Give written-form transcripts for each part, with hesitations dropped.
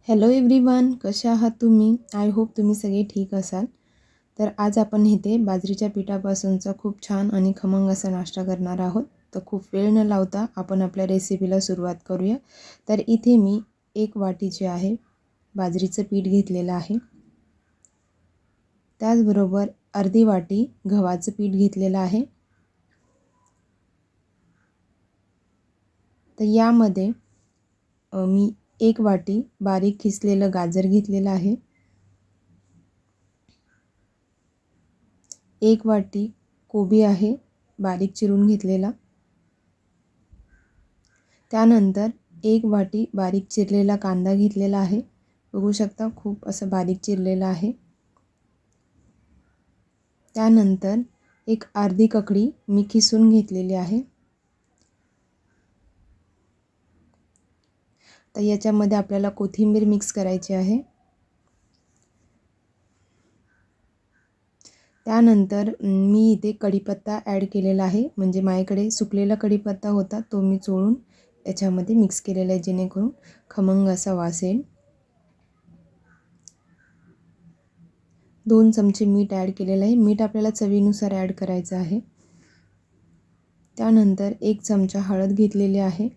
Hello everyone, कसे आहात तुम्ही? आय होप तुम्ही सगळे ठीक असाल. तर आज आपण इथे बाजरीच्या पिठापासूनचा खूप छान आणि खमंग असा नाश्ता करणार आहोत. तर खूप वेळ न लावता आपण आपल्या रेसिपीला सुरुवात करूया. तर इथे मी 1 वाटी जे आहे बाजरीचं पीठ घेतलेलं आहे. त्याचबरोबर अर्धी वाटी गव्हाचं पीठ घेतलेलं आहे. तर यामध्ये मी 1 वाटी बारीक किसलेलं गाजर घेतलेलं आहे. 1 वाटी कोबी आहे बारीक चिरून घेतलेला. त्यानंतर 1 वाटी बारीक चिरलेला कांदा घेतलेला आहे. बघू शकता खूप असं बारीक चिरलेला आहे. त्यानंतर एक अर्धी ककडी मी किसून घेतलेली आहे. तर याच्यामध्ये आपल्याला कोथिंबीर मिक्स करायची आहे. त्यानंतर मी इथे कढीपत्ता ॲड केलेला आहे. म्हणजे माझ्याकडे सुकलेला कढीपत्ता होता, तो मी चोळून याच्यामध्ये मिक्स केलेला आहे, जेणेकरून खमंग असा वास येईल. 2 चमचे मीठ ॲड केलेलं आहे. मीठ आपल्याला चवीनुसार ॲड करायचं आहे. त्यानंतर 1 चमचा हळद घेतलेली आहे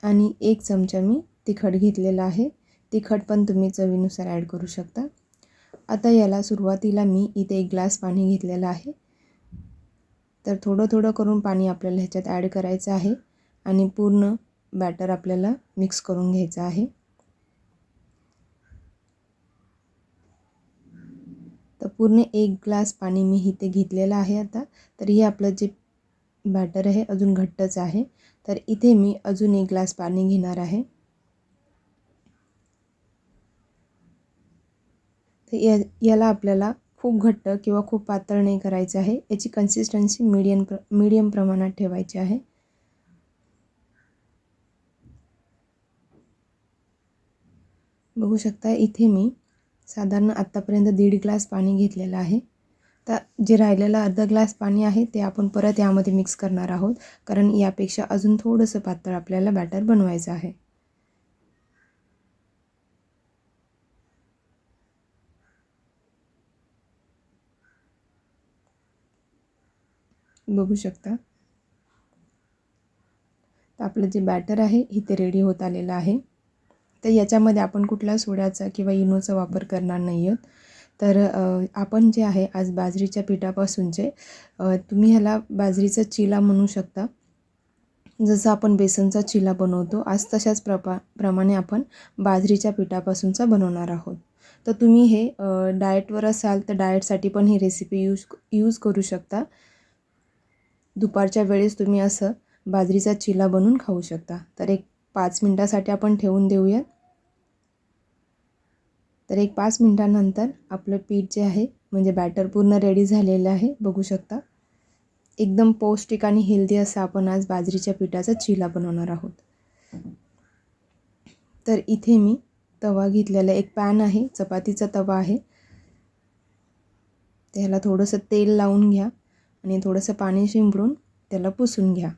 आणि 1 चमचा मी तिखट घेतलेला आहे. तिखट पण तुम्ही चवीनुसार ॲड करू शकता. आता याला सुरुवातीला मी इथे 1 ग्लास पाणी घेतलेलं आहे. तर थोडं थोडं करून पाणी आपल्याला ह्याच्यात ॲड करायचं आहे आणि पूर्ण बॅटर आपल्याला मिक्स करून घ्यायचं आहे. तर पूर्ण 1 ग्लास पाणी मी इथे घेतलेलं आहे आता. तर हे आपलं जे बॅटर आहे अजून घट्टच आहे. तर इथे मी अजून 1 ग्लास पाणी घेणार आहे. तर याला आपल्याला खूप घट्ट किंवा खूप पातळ नाही करायचं आहे. याची कन्सिस्टन्सी मीडियम प्रमाणात ठेवायची आहे. बघू शकता इथे मी साधारण आत्तापर्यंत 1.5 ग्लास पाणी घेतलेलं आहे. तर जे राहिलेलं अर्धा ग्लास पाणी आहे ते आपण परत यामध्ये मिक्स करणार आहोत, कारण यापेक्षा अजून थोडंसं पातळ आपल्याला बॅटर बनवायचं आहे. बघू शकता. तर आपलं जे बॅटर आहे इथे रेडी होत आलेलं आहे. तर याच्यामध्ये आपण कुठल्या सोड्याचा किंवा इनोचा वापर करणार नाही आहोत. तर आपण जे आहे आज बाजरीच्या पिठापासूनचे तुम्ही ह्याला बाजरीचा चिला म्हणू शकता. जसं आपण बेसनचा चिला बनवतो, आज तशाच प्रमाणे आपण बाजरीच्या पिठापासूनचा बनवणार आहोत. तर तुम्ही हे डाएटवर असाल तर डाएटसाठी पण ही रेसिपी यूज करू शकता. दुपारच्या वेळेस तुम्ही असं बाजरीचा चिला बनवून खाऊ शकता. तर एक 5 मिनटासाठी आपण ठेवून देऊया. तर एक 5 मिनटानंतर आपलं पीठ जे आहे म्हणजे बॅटर पूर्ण रेडी झालेलं आहे. बघू शकता. एकदम पौष्टिक आणि हेल्दी असा आपण आज बाजरीच्या पिठाचा चिला बनवणार आहोत. तर इथे मी तवा घेतलेला, एक पॅन आहे, चपातीचा तवा आहे. त्याला थोडंसं तेल लावून घ्या आणि थोडंसं पाणी शिंपडून त्याला पुसून घ्या,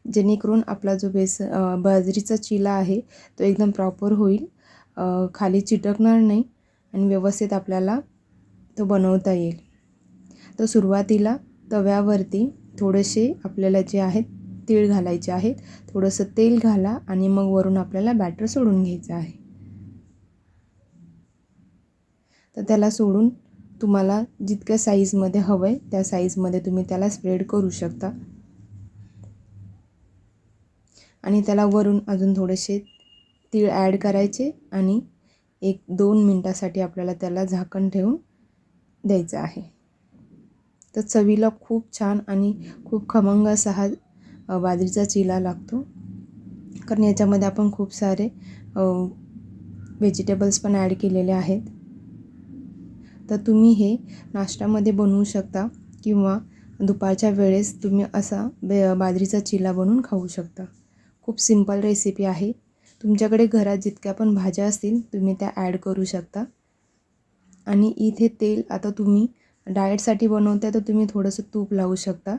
जेणेकरून आपला जो बाजरीचा चिला आहे तो एकदम प्रॉपर होईल, खाली चिटकणार नाही आणि व्यवस्थित आपल्याला तो बनवता येईल. तर सुरुवातीला तव्यावरती थोडेसे आपल्याला जे आहेत तीळ घालायचे आहेत. थोडंसं तेल घाला आणि मग वरून आपल्याला बॅटर सोडून घ्यायचं आहे. तर त्याला सोडून तुम्हाला जितक्या साईजमध्ये हवं आहे त्या साईजमध्ये तुम्ही त्याला स्प्रेड करू शकता. आणि त्याला वरून अजून थोडेसे तीळ ॲड करायचे आणि 1-2 मिनटासाठी आपल्याला त्याला झाकण ठेवून द्यायचं आहे. तर चवीला खूप छान आणि खूप खमंग असा हा बाजरीचा चिला लागतो, कारण याच्यामध्ये आपण खूप सारे व्हेजिटेबल्स पण ॲड केलेले आहेत. तर तुम्ही हे नाश्त्यामध्ये बनवू शकता किंवा दुपारच्या वेळेस तुम्ही असा बाजरीचा चिला बनवून खाऊ शकता. खूप सिंपल रेसिपी आहे. तुमच्याकडे घरात जितक्या पण भाज्या असतील तुम्ही त्या ॲड करू शकता. आणि इथे तेल आता तुम्ही डाएटसाठी बनवताय तर तुम्ही थोडंसं तूप लावू शकता.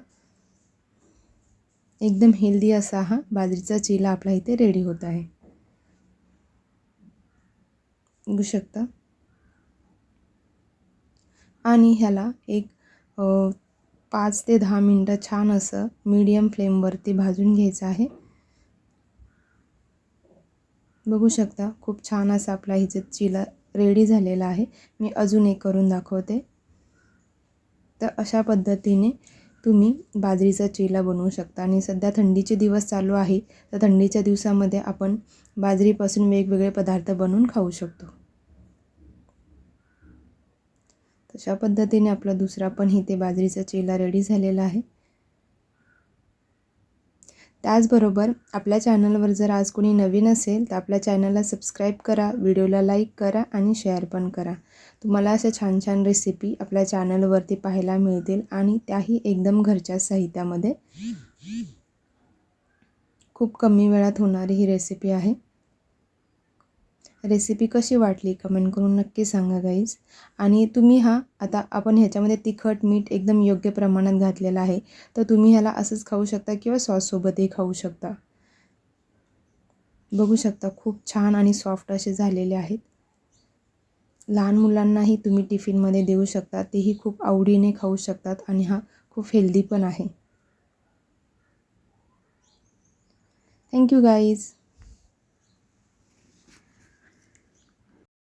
एकदम हेल्दी असा हा बाजरीचा चिला आपला इथे रेडी होत आहे. बघू शकता. आणि ह्याला एक 5 ते 10 मिनटं छान असं मीडियम फ्लेमवरती भाजून घ्यायचं आहे. बघू शकता खूप छान असा आपला इथे चिला रेडी झालेला आहे. मी अजून एक करून दाखवते. तर अशा पद्धतीने तुम्ही बाजरीचा चिला बनवू शकता. आणि सध्या थंडीचे दिवस चालू आहे, तर थंडीच्या दिवसामध्ये आपण बाजरीपासून वेगवेगळे पदार्थ बनवून खाऊ शकतो. तशा पद्धतीने आपला दुसरा पण इथे बाजरीचा चिला रेडी झालेला आहे. त्याचबरोबर आपल्या चॅनलवर जर आज कोणी नवीन असेल तर आपल्या चॅनलला सबस्क्राईब करा, व्हिडिओला लाईक करा आणि शेअर पण करा. तुम्हाला अशा छान छान रेसिपी आपल्या चॅनलवरती पाहायला मिळतील आणि त्याही एकदम घरच्या साहित्यामध्ये. खूप कमी वेळात होणारी ही रेसिपी आहे. रेसिपी कशी वाटली कमेंट करून नक्की सांगा गाईज. आणि तुम्ही आता आपण ह्याच्यामध्ये तिखट मीठ एकदम योग्य प्रमाणात घातलेलं आहे, तर तुम्ही ह्याला असंच खाऊ शकता किंवा सॉससोबतही खाऊ शकता. बघू शकता खूप छान आणि सॉफ्ट असे झालेले आहेत. लहान मुलांनाही तुम्ही टिफिनमध्ये देऊ शकता, तेही खूप आवडीने खाऊ शकतात आणि हा खूप हेल्दी पण आहे. Thank you guys.